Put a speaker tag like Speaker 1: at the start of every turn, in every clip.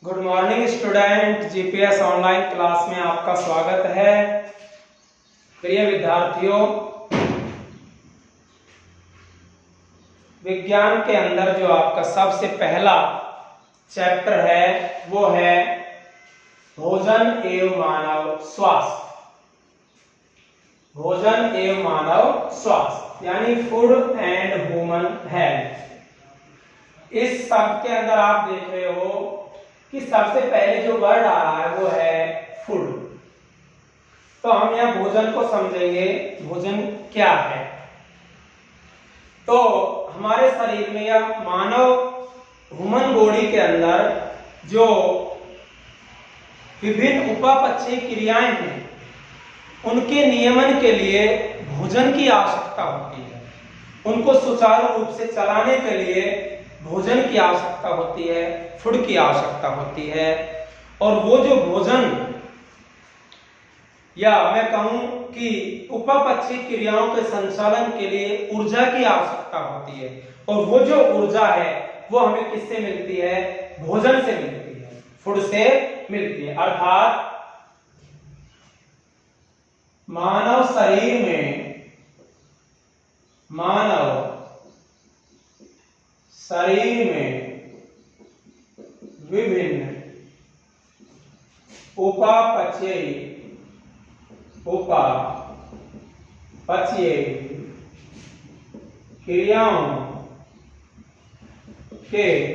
Speaker 1: Good morning student, GPS online class में आपका स्वागत है। प्रिय विद्यार्थियों, विज्ञान के अंदर जो आपका सबसे पहला चैप्टर है वो है भोजन एवं मानव स्वास्थ्य। भोजन एवं मानव स्वास्थ्य यानी फूड एंड ह्यूमन हेल्थ। इस शब्द के अंदर आप देख रहे हो कि सबसे पहले जो वर्ड आ रहा है वो है फूड। तो हम यह भोजन को समझेंगे, भोजन क्या है। तो हमारे शरीर में या मानव ह्यूमन बॉडी के अंदर जो विभिन्न उपापचयी क्रियाएं हैं उनके नियमन के लिए भोजन की आवश्यकता होती है। उनको सुचारू रूप से चलाने के लिए भोजन की आवश्यकता होती है, फूड की आवश्यकता होती है। और वो जो भोजन या मैं कहूं कि उपापचयी क्रियाओं के संचालन के लिए ऊर्जा की आवश्यकता होती है। और वो जो ऊर्जा है वो हमें किससे मिलती है? भोजन से मिलती है, फूड से मिलती है। अर्थात मानव शरीर में विभिन्न उपापचयी क्रियाओं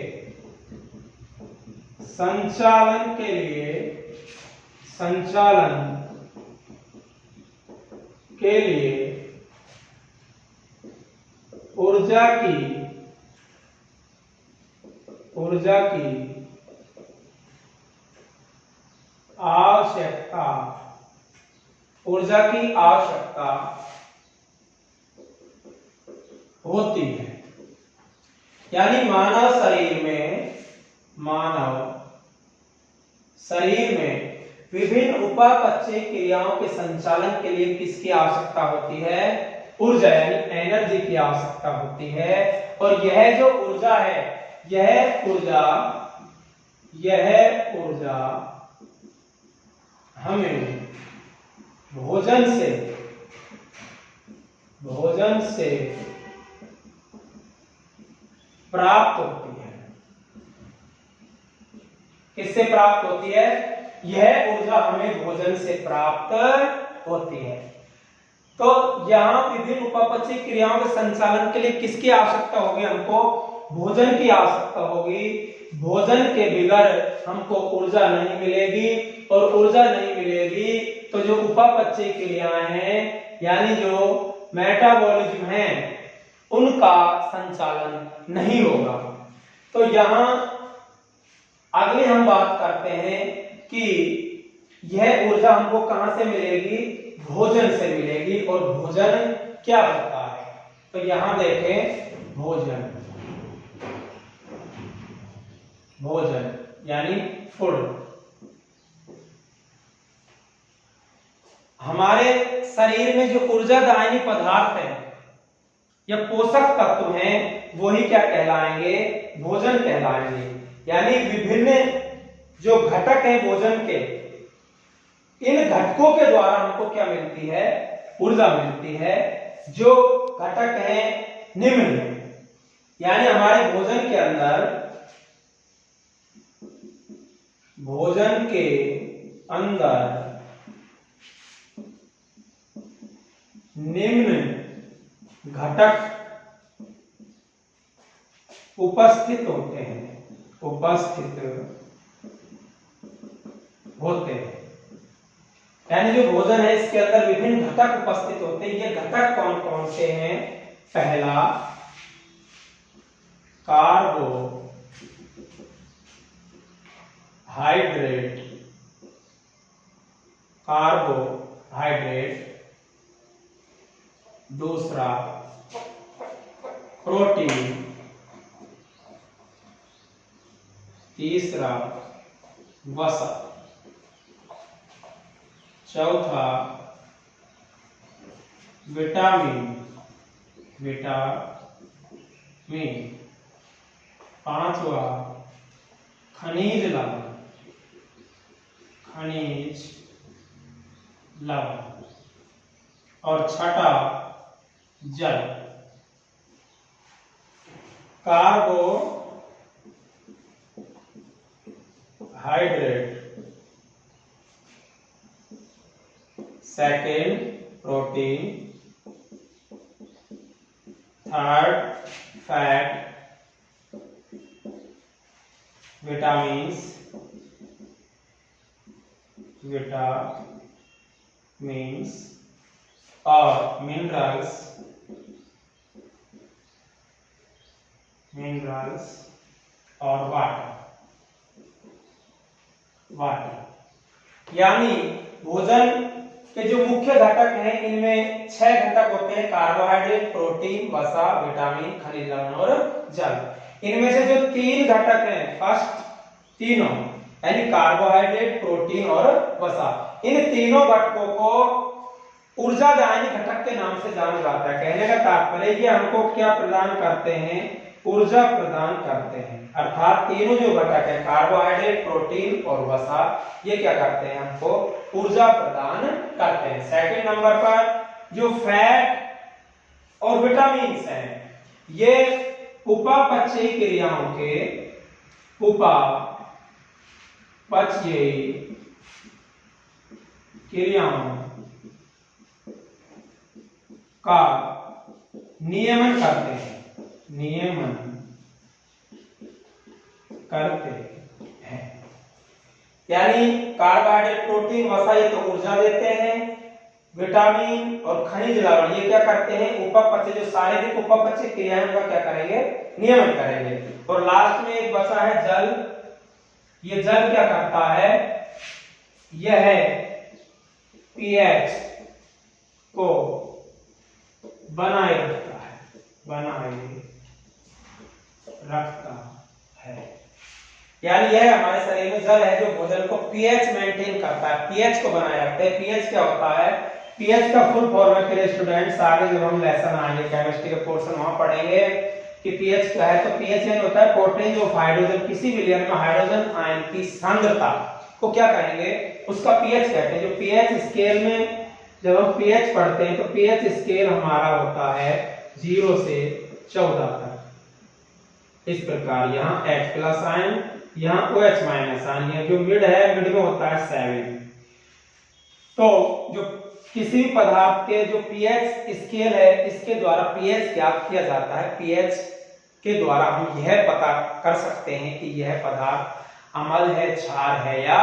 Speaker 1: के संचालन के लिए ऊर्जा की आवश्यकता होती है। यानी मानव शरीर में विभिन्न उपापचयी क्रियाओं के संचालन के लिए किसकी आवश्यकता होती है? ऊर्जा यानी एनर्जी की आवश्यकता होती है। और यह जो ऊर्जा है, यह ऊर्जा हमें भोजन से प्राप्त होती है। किससे प्राप्त होती है? यह ऊर्जा हमें भोजन से प्राप्त होती है। तो यहां विभिन्न उपापचयी क्रियाओं के संचालन के लिए किसकी आवश्यकता होगी? हमको भोजन की आवश्यकता होगी। भोजन के बगैर हमको ऊर्जा नहीं मिलेगी। और ऊर्जा नहीं मिलेगी तो जो उपापचयी क्रियाएं हैं यानी जो मेटाबॉलिज्म है उनका संचालन नहीं होगा। तो यहां अगले हम बात करते हैं कि यह ऊर्जा हमको कहां से मिलेगी? भोजन से मिलेगी। और भोजन क्या होता है? तो यहां देखें, भोजन यानी फूड हमारे शरीर में जो ऊर्जादायी पदार्थ है या पोषक तत्व हैं वही क्या कहलाएंगे? भोजन कहलाएंगे। यानी विभिन्न जो घटक हैं भोजन के, इन घटकों के द्वारा हमको क्या मिलती है? ऊर्जा मिलती है। जो घटक हैं निम्न, यानी हमारे भोजन के अंदर निम्न घटक उपस्थित होते हैं। यानी जो भोजन है इसके अंदर विभिन्न घटक उपस्थित होते हैं। ये घटक कौन कौन से हैं? पहला कार्बोहाइड्रेट, दूसरा प्रोटीन, तीसरा वसा, चौथा विटामिन, पांचवा खनिज लवण, खनिज लवण और छठा जल। Carbohydrate, second protein, third fat, vitamins और मिनरल्स और वाटर। यानी भोजन के जो मुख्य घटक हैं इनमें 6 घटक होते हैं: कार्बोहाइड्रेट, प्रोटीन, वसा, विटामिन, खनिज लवण और जल। इनमें से जो 3 घटक हैं, फर्स्ट तीनों यानी कार्बोहाइड्रेट, प्रोटीन और वसा, इन तीनों घटकों को ऊर्जादायी घटक के नाम से जाना जाता है। कहने का तात्पर्य ये हमको क्या प्रदान करते हैं? ऊर्जा प्रदान करते हैं। अर्थात तीनों जो घटक है कार्बोहाइड्रेट, प्रोटीन और वसा, ये क्या करते हैं? हमको ऊर्जा प्रदान करते हैं। सेकंड नंबर पर जो फैट और विटामिन्स हैं, ये उपापचयी क्रियाओं के का नियमन करते हैं। यानी कार्बोहाइड्रेट, प्रोटीन, वसा ये तो ऊर्जा देते हैं, विटामिन और खनिज लवण ये क्या करते हैं? उपापचय, जो शारीरिक उपापचय क्रियाएं का क्या करेंगे? नियमन करेंगे। और लास्ट में एक बचा है जल। ये जल क्या करता है? यह पीएच को बनाए रखता है। यानी यह हमारे शरीर में जल है जो भोजन को पीएच मेंटेन करता है, पीएच को बनाए रखता है। पीएच क्या होता है? पीएच का फुल फॉर्म है, फिर स्टूडेंट्स आगे जब हम लेसन आएंगे केमिस्ट्री के पोर्शन वहां पढ़ेंगे कि पीएच क्या है। तो पीएच यानी होता है पोर्टेंज ऑफ हाइड्रोजन, किसी विलयन में हाइड्रोजन आयन की सांद्रता को क्या कहेंगे? उसका पीएच कहते हैं। जो पीएच स्केल में जब हम पीएच पढ़ते हैं तो पीएच स्केल हमारा होता है 0 से 14 तक। इस प्रकार यहाँ H+ आयन, यहाँ OH- आयन, जो मिड है, मिड में होता है 7। तो जो किसी भी पदार्थ के जो पीएच स्केल है, इसके द्वारा पीएच ज्ञात किया जाता है। पीएच के द्वारा हम यह पता कर सकते हैं कि यह पदार्थ अम्ल है, क्षार है या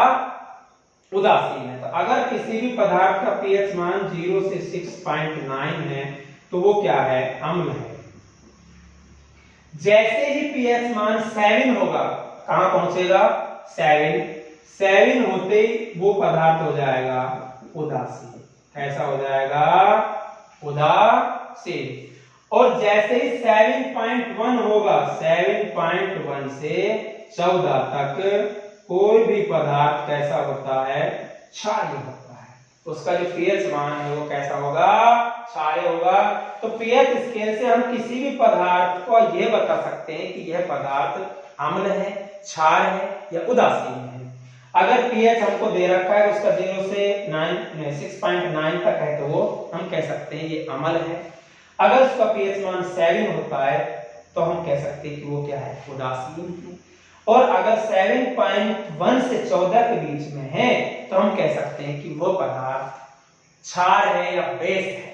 Speaker 1: उदासीन है। तो अगर किसी भी पदार्थ का पीएच मान 0 से 6.9 है तो वो क्या है? अम्ल है। जैसे ही पीएच मान 7 होगा, कहां पहुंचेगा? 7 होते ही वो पदार्थ हो जाएगा उदासीन। कैसा हो जाएगा? उदासीन। और जैसे ही 7.1 होगा, 7.1 से 14 तक कोई भी पदार्थ कैसा होता है? क्षारीय होता है। उसका जो पीएच मान है वो कैसा होगा? क्षारीय होगा। तो पीएच स्केल से हम किसी भी पदार्थ को यह बता सकते हैं कि यह पदार्थ अम्ल है, क्षार है या उदासीन है। अगर पीएच हमको दे रखा है उसका 0 से 6.9 तक है तो वो हम कह सकते हैं ये अम्ल है। अगर उसका पीएच मान 7 होता है तो हम कह सकते हैं कि वो क्या है? उदासीन है। और अगर 7.1 से 14 के बीच में है तो हम कह सकते हैं कि वो पदार्थ क्षार है या बेस है।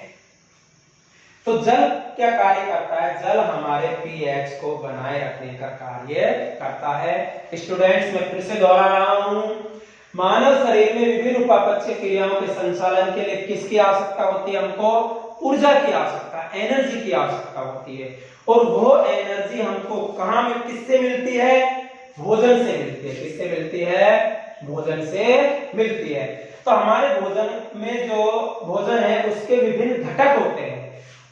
Speaker 1: तो जल क्या कार्य करता है? जल हमारे पीएच को बनाए रखने का कार्य करता है। स्टूडेंट्स मैं फिर से दोहरा रहा हूं, मानव शरीर में विभिन्न उपापचय क्रियाओं के संचालन के लिए किसकी आवश्यकता होती है? हमको ऊर्जा की आवश्यकता, एनर्जी की आवश्यकता होती है। और वो एनर्जी हमको कहां में, किससे मिलती है? भोजन से मिलती है। किससे मिलती है? भोजन से मिलती है। तो हमारे भोजन में जो भोजन है उसके विभिन्न घटक होते हैं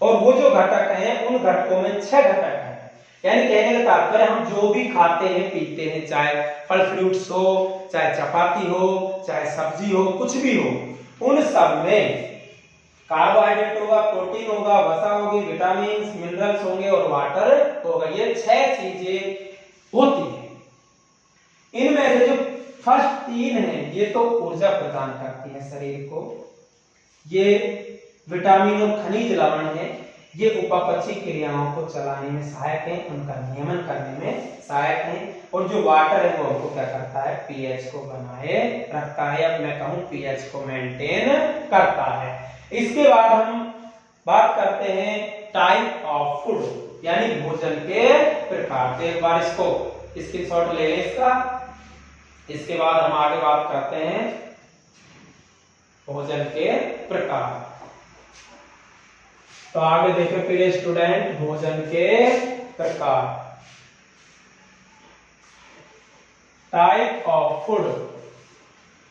Speaker 1: और वो जो घटक हैं उन घटकों में 6 घटक हैं। यानी कहने का तात्पर्य हम जो भी खाते हैं पीते हैं, चाहे फल फ्रूट्स हो, चाहे चपाती हो, चाहे सब्जी हो, कुछ भी हो, उन सब में कार्बोहाइड्रेट होगा, प्रोटीन होगा, वसा होगी, विटामिन, मिनरल्स होंगे और वाटर होगा। ये 6 चीजें होती हैं। इनमें से जो फर्स्ट तीन है ये तो ऊर्जा प्रदान करती है शरीर को, ये विटामिन और खनिज लवण है, ये उपापचयी क्रियाओं को चलाने में सहायक है, उनका नियमन करने में सहायक है। और जो वाटर है वो हमको क्या करता है, पीएच को बनाए रखता है, अब मैं कहूं पीएच को मेंटेन करता है। इसके बाद हम बात करते हैं टाइप ऑफ फूड, यानी भोजन के प्रकार। एक बार इसको स्क्रीनशॉट ले लें इसका। इसके बाद हम आगे बात करते हैं भोजन के प्रकार। तो आगे देखो प्रिय स्टूडेंट, भोजन के प्रकार, टाइप ऑफ फूड,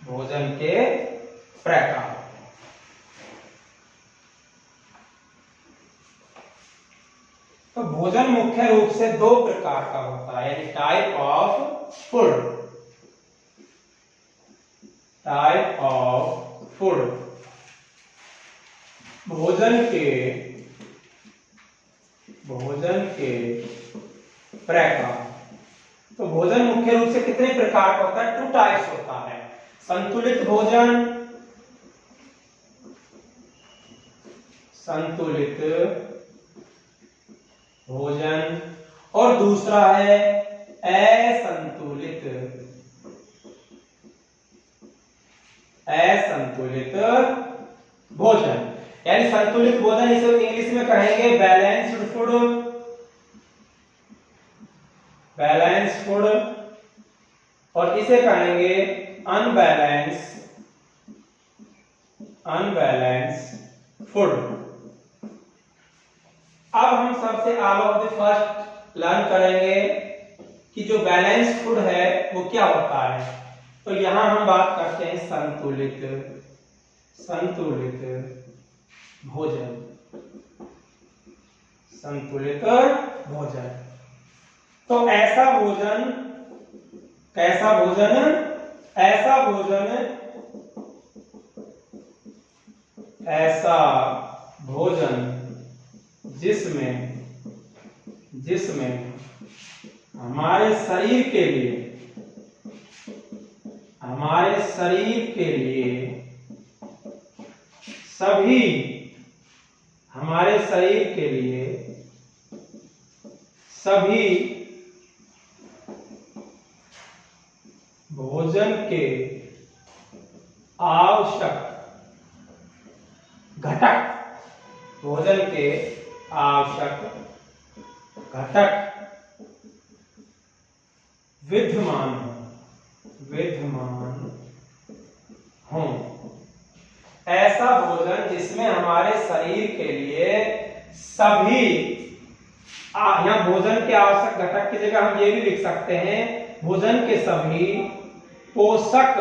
Speaker 1: भोजन के प्रकार। तो भोजन मुख्य रूप से दो प्रकार का होता है, यानी type of food, type of food, भोजन के प्रकार। तो भोजन मुख्य रूप से कितने प्रकार का होता है, 2 टाइप्स होता है, संतुलित भोजन, संतुलित भोजन, और दूसरा है असंतुलित भोजन। यानी संतुलित भोजन इसे इंग्लिश में कहेंगे बैलेंस्ड फूड, बैलेंस्ड फूड, और इसे कहेंगे अनबैलेंस फूड। अब हम सबसे all of the first learn करेंगे कि जो बैलेंस फूड है वो क्या होता है। तो यहां हम बात करते हैं संतुलित भोजन, संतुलित भोजन। तो ऐसा भोजन, कैसा भोजन, ऐसा भोजन, ऐसा भोजन जिसमें हमारे शरीर के लिए सभी, हमारे शरीर के लिए सभी भोजन के आवश्यक घटक, भोजन के आवश्यक घटक विद्यमान हो, ऐसा भोजन जिसमें हमारे शरीर के लिए सभी, यहां भोजन के आवश्यक घटक की जगह हम ये भी लिख सकते हैं भोजन के सभी पोषक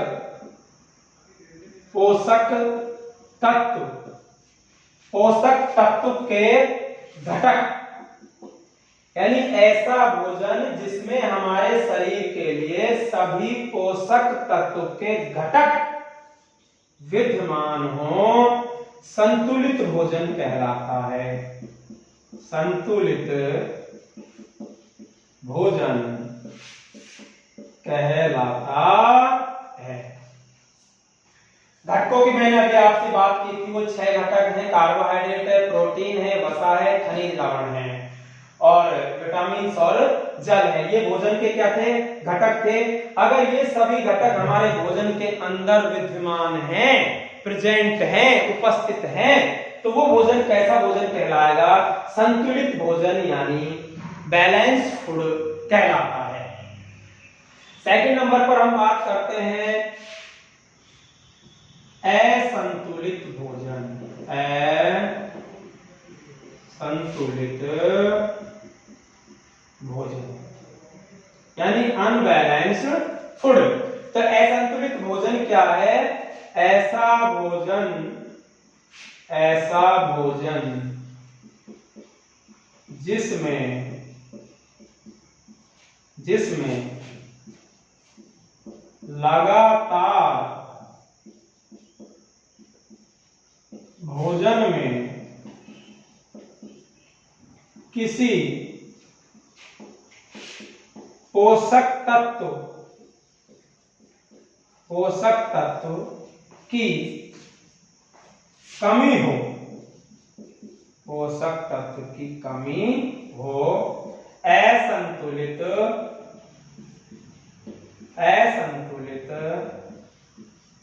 Speaker 1: तत्व के घटक, यानी ऐसा भोजन जिसमें हमारे शरीर के लिए सभी पोषक तत्व के घटक विद्यमान हो, संतुलित भोजन कहलाता है, संतुलित भोजन कहलाता है। घटकों की मैंने अभी आपसे बात की थी, वो 6 घटक हैं, कार्बोहाइड्रेट है, प्रोटीन है, वसा है, खनिज लवण है और विटामिन और जल है। ये भोजन के क्या थे, घटक थे। अगर ये सभी घटक हमारे भोजन के अंदर विद्यमान हैं, प्रेजेंट हैं, उपस्थित हैं, तो वो भोजन कैसा भोजन कहलाएगा, संतुलित भोजन यानी बैलेंस फूड कहलाता है। सेकंड नंबर पर हम बात करते हैं असंतुलित भोजन, असंतुलित भोजन यानी अनबैलेंस्ड फूड। तो असंतुलित भोजन क्या है, ऐसा भोजन जिसमें लगातार भोजन में किसी पोषक तत्व पोषक तत्व की कमी हो, पोषक तत्व की कमी हो, असंतुलित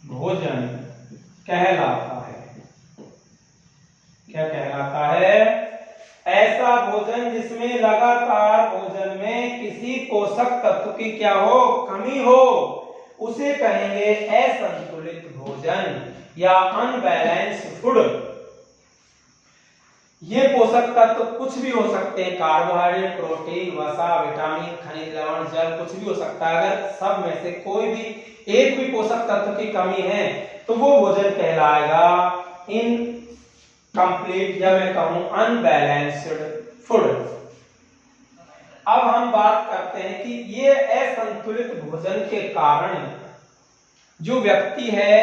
Speaker 1: भोजन कहलाता है। क्या कहलाता है? ऐसा भोजन जिसमें लगातार भोजन में किसी पोषक तत्व की क्या हो, कमी हो, उसे कहेंगे असंतुलित भोजन या अनबैलेंस्ड फूड। ये पोषक तत्व कुछ भी हो सकते हैं, कार्बोहाइड्रेट, प्रोटीन, वसा, विटामिन, खनिज लवण, जल, कुछ भी हो सकता है। अगर सब में से कोई भी एक भी पोषक तत्व की कमी है तो वो भोजन कहलाएगा इनकम्प्लीट या मैं कहूं अनबैलेंस्ड फूड। अब हम बात करते हैं कि ये असंतुलित भोजन के कारण जो व्यक्ति है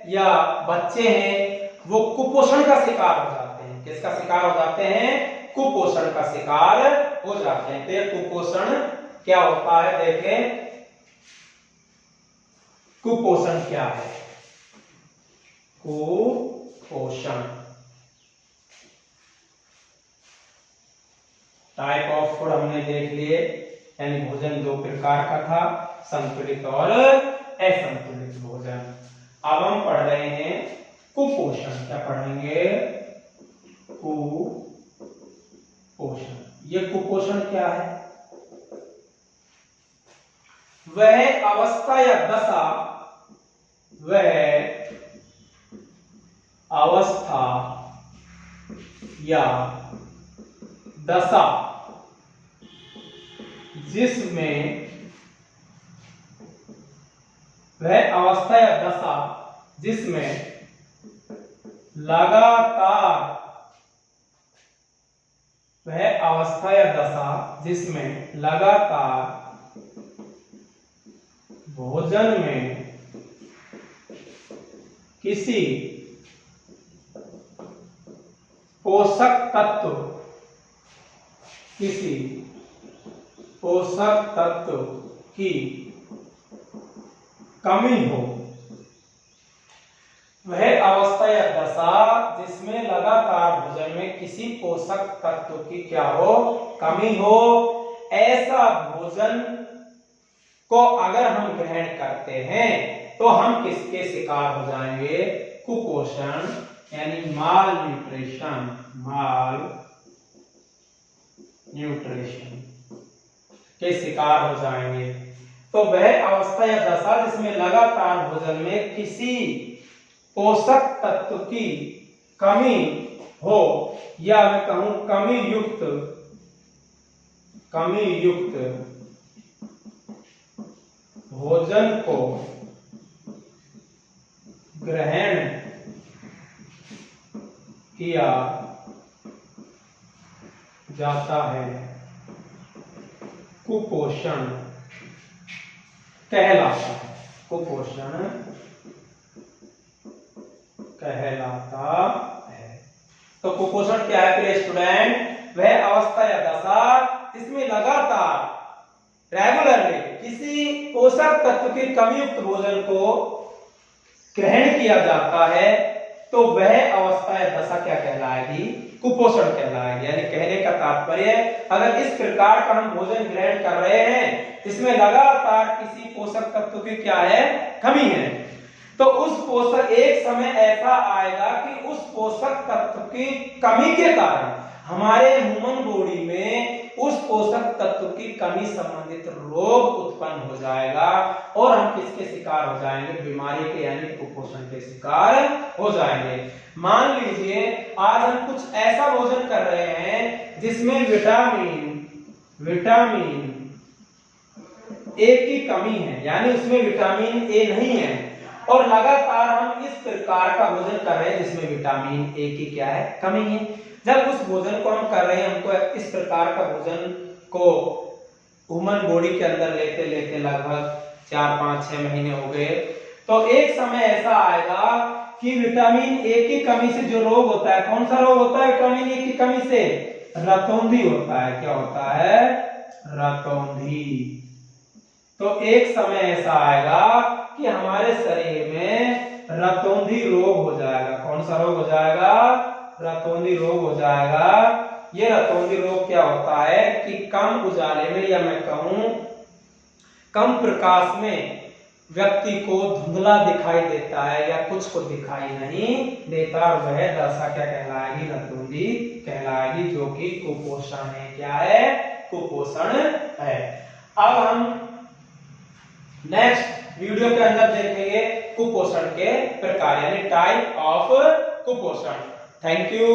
Speaker 1: या बच्चे हैं वो कुपोषण का शिकार हो जाते हैं। किसका शिकार हो जाते हैं? कुपोषण का शिकार हो जाते हैं। तो ये कुपोषण क्या होता है देखें, कुपोषण क्या है? कुपोषण टाइप ऑफ फूड हमने देख लिए, यानी भोजन दो प्रकार का था, संतुलित और असंतुलित भोजन। अब हम पढ़ रहे हैं कुपोषण। क्या पढ़ेंगे? कुपोषण। ये कुपोषण क्या है? वह अवस्था या दशा, वह अवस्था या दशा जिसमें, वह अवस्था या दशा जिसमें लगातार, वह अवस्था या दशा जिसमें लगातार भोजन में किसी पोषक तत्व, किसी पोषक तत्व की कमी हो, वह अवस्था या दशा जिसमें लगातार भोजन में किसी पोषक तत्व की क्या हो, कमी हो, ऐसा भोजन को अगर हम ग्रहण करते हैं तो हम किसके शिकार हो जाएंगे? कुपोषण यानी माल न्यूट्रिशन, माल न्यूट्रिशन के शिकार हो जाएंगे। तो वह अवस्था या दशा जिसमें लगातार भोजन में किसी पोषक तत्व की कमी हो, या मैं कहूं कमी युक्त भोजन को ग्रहण किया जाता है, कुपोषण कहलाता है। कुपोषण कहलाता है। तो कुपोषण क्या है प्रिय स्टूडेंट? वह अवस्था या दशा जिसमें लगातार रेगुलरली किसी पोषक तत्व की कमी युक्त भोजन को ग्रहण किया जाता है, तो वह अवस्था या दशा क्या कहलाएगी? कुपोषण कहलाएगी। यानी कहने का तात्पर्य, अगर इस प्रकार का हम भोजन ग्रहण कर रहे हैं इसमें लगातार किसी पोषक तत्व की क्या है, कमी है, तो उस पोषक, एक समय ऐसा आएगा कि उस पोषक तत्व की कमी के कारण हमारे ह्यूमन बॉडी में उस पोषक तत्व की कमी संबंधित रोग उत्पन्न हो जाएगा और हम किसके शिकार हो जाएंगे? बीमारी के यानी कुपोषण के शिकार हो जाएंगे। मान लीजिए आज हम कुछ ऐसा भोजन कर रहे हैं जिसमें विटामिन ए की कमी है, यानी उसमें विटामिन ए नहीं है, और लगातार हम इस प्रकार का भोजन कर रहे हैं जिसमें विटामिन ए की क्या है, कमी है। जब उस भोजन को हम कर रहे हैं, हमको इस प्रकार का भोजन को ह्यूमन बॉडी के अंदर लेते लेते लगभग 4, 5, 6 महीने हो गए, तो एक समय ऐसा आएगा कि विटामिन ए की कमी से जो रोग होता है, कौन सा रोग होता है विटामिन ए की कमी से? रतौंधी होता है। क्या होता है? रतौंधी। तो एक समय ऐसा आएगा कि हमारे शरीर में रतौंधी रोग हो जाएगा। कौन सा रोग हो जाएगा? रतौंधी रोग हो जाएगा। ये रतौंधी रोग क्या होता है कि कम उजाले में, या मैं कहूं कम प्रकाश में व्यक्ति को धुंधला दिखाई देता है या कुछ को दिखाई नहीं देता, और वह दशा क्या कहलाएगी? रतौंधी कहलाएगी, जो कि कुपोषण है। क्या है? कुपोषण है। अब हम नेक्स्ट वीडियो के अंदर देखेंगे कुपोषण के प्रकार, यानी टाइप ऑफ कुपोषण। Thank you.